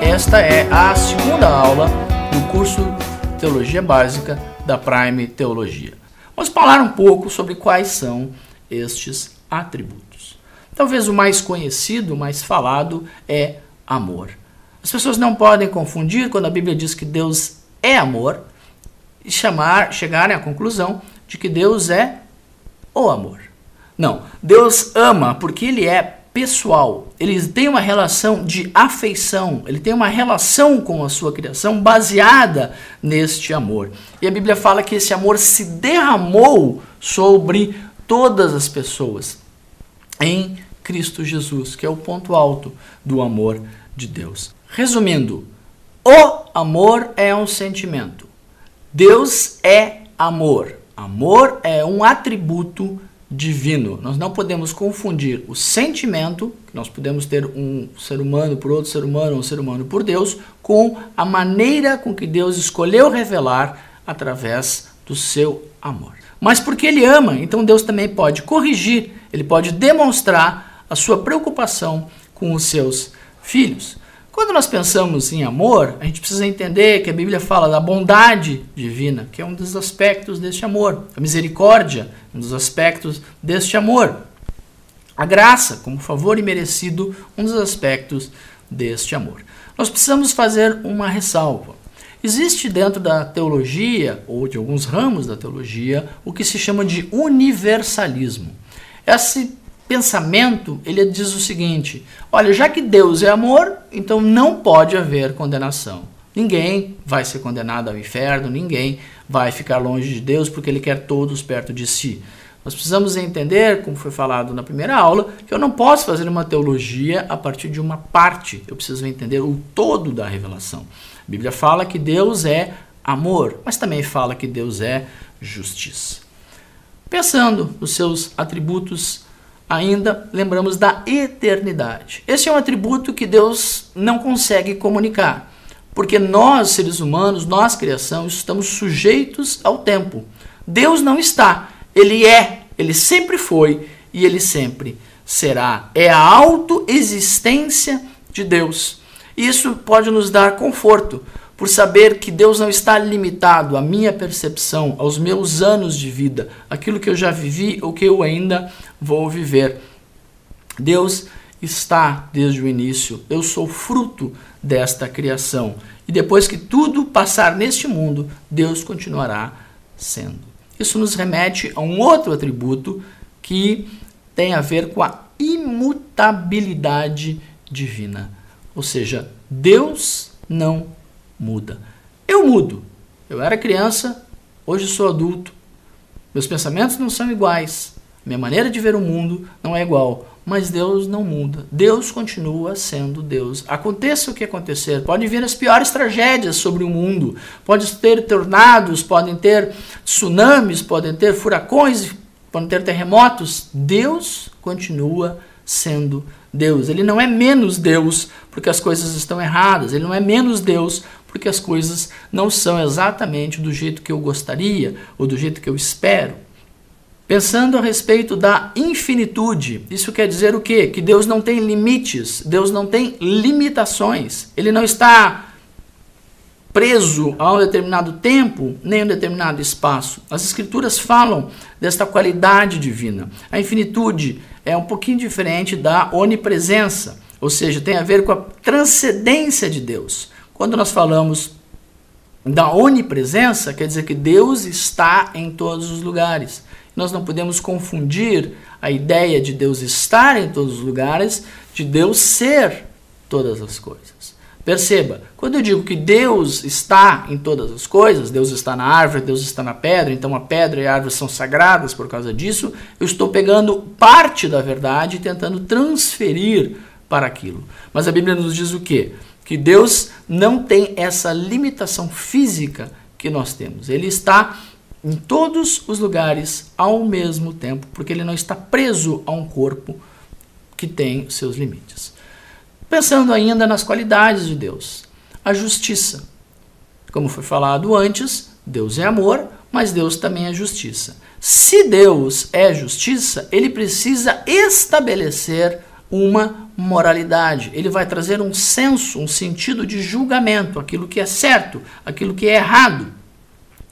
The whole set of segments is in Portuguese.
Esta é a segunda aula do curso Teologia Básica da Prime Teologia. Vamos falar um pouco sobre quais são estes atributos. Talvez o mais conhecido, o mais falado é amor. As pessoas não podem confundir quando a Bíblia diz que Deus é amor e chegarem à conclusão de que Deus é o amor. Não, Deus ama porque Ele é pessoal, ele tem uma relação de afeição, ele tem uma relação com a sua criação baseada neste amor. E a Bíblia fala que esse amor se derramou sobre todas as pessoas em Cristo Jesus, que é o ponto alto do amor de Deus. Resumindo, o amor é um sentimento. Deus é amor. Amor é um atributo divino. Nós não podemos confundir o sentimento, que nós podemos ter um ser humano por outro ser humano, um ser humano por Deus, com a maneira com que Deus escolheu revelar através do seu amor. Mas porque Ele ama, então Deus também pode corrigir, Ele pode demonstrar a sua preocupação com os seus filhos. Quando nós pensamos em amor, a gente precisa entender que a Bíblia fala da bondade divina, que é um dos aspectos deste amor. A misericórdia, um dos aspectos deste amor. A graça, como favor imerecido, um dos aspectos deste amor. Nós precisamos fazer uma ressalva. Existe dentro da teologia, ou de alguns ramos da teologia, o que se chama de universalismo. Esse pensamento, ele diz o seguinte: olha, já que Deus é amor, então não pode haver condenação. Ninguém vai ser condenado ao inferno, ninguém vai ficar longe de Deus porque Ele quer todos perto de si. Nós precisamos entender, como foi falado na primeira aula, que eu não posso fazer uma teologia a partir de uma parte. Eu preciso entender o todo da revelação. A Bíblia fala que Deus é amor, mas também fala que Deus é justiça. Pensando nos seus atributos, ainda lembramos da eternidade. Esse é um atributo que Deus não consegue comunicar, porque nós, seres humanos, nós, criação, estamos sujeitos ao tempo. Deus não está, Ele é, Ele sempre foi e Ele sempre será. É a autoexistência de Deus. Isso pode nos dar conforto, por saber que Deus não está limitado à minha percepção, aos meus anos de vida, aquilo que eu já vivi ou que eu ainda vou viver. Deus está desde o início. Eu sou fruto desta criação. E depois que tudo passar neste mundo, Deus continuará sendo. Isso nos remete a um outro atributo que tem a ver com a imutabilidade divina. Ou seja, Deus não muda. Eu mudo. Eu era criança, hoje sou adulto. Meus pensamentos não são iguais. Minha maneira de ver o mundo não é igual. Mas Deus não muda. Deus continua sendo Deus. Aconteça o que acontecer. Podem vir as piores tragédias sobre o mundo. Pode ter tornados, podem ter tsunamis, podem ter furacões, podem ter terremotos. Deus continua sendo Deus. Ele não é menos Deus porque as coisas estão erradas. Ele não é menos Deus porque as coisas não são exatamente do jeito que eu gostaria ou do jeito que eu espero. Pensando a respeito da infinitude, isso quer dizer o quê? Que Deus não tem limites, Deus não tem limitações. Ele não está preso a um determinado tempo, nem a um determinado espaço. As Escrituras falam desta qualidade divina. A infinitude é um pouquinho diferente da onipresença, ou seja, tem a ver com a transcendência de Deus. Quando nós falamos da onipresença, quer dizer que Deus está em todos os lugares. Nós não podemos confundir a ideia de Deus estar em todos os lugares de Deus ser todas as coisas. Perceba, quando eu digo que Deus está em todas as coisas, Deus está na árvore, Deus está na pedra, então a pedra e a árvore são sagradas por causa disso, eu estou pegando parte da verdade e tentando transferir para aquilo. Mas a Bíblia nos diz o quê? Que Deus não tem essa limitação física que nós temos. Ele está em todos os lugares ao mesmo tempo, porque ele não está preso a um corpo que tem seus limites. Pensando ainda nas qualidades de Deus, a justiça. Como foi falado antes, Deus é amor, mas Deus também é justiça. Se Deus é justiça, ele precisa estabelecer uma moralidade. Ele vai trazer um senso, um sentido de julgamento, aquilo que é certo, aquilo que é errado.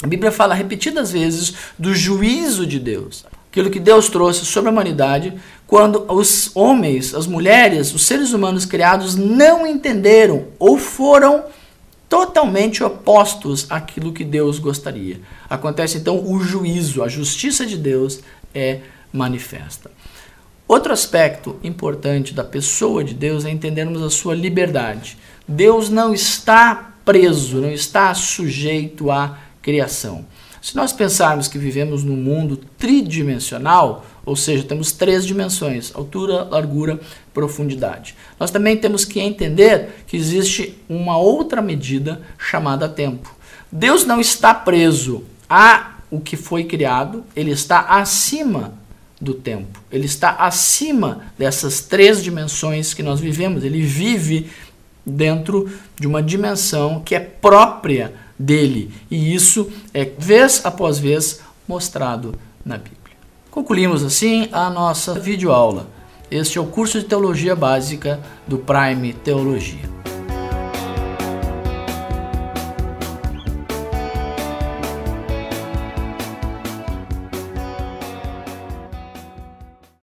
A Bíblia fala repetidas vezes do juízo de Deus, aquilo que Deus trouxe sobre a humanidade quando os homens, as mulheres, os seres humanos criados não entenderam ou foram totalmente opostos àquilo que Deus gostaria. Acontece então o juízo, a justiça de Deus é manifesta. Outro aspecto importante da pessoa de Deus é entendermos a sua liberdade. Deus não está preso, não está sujeito à criação. Se nós pensarmos que vivemos num mundo tridimensional, ou seja, temos 3 dimensões, altura, largura, profundidade. Nós também temos que entender que existe uma outra medida chamada tempo. Deus não está preso a o que foi criado, ele está acima do tempo. Ele está acima dessas 3 dimensões que nós vivemos. Ele vive dentro de uma dimensão que é própria dele. E isso é, vez após vez, mostrado na Bíblia. Concluímos assim a nossa videoaula. Este é o curso de Teologia Básica do Prime Teologia.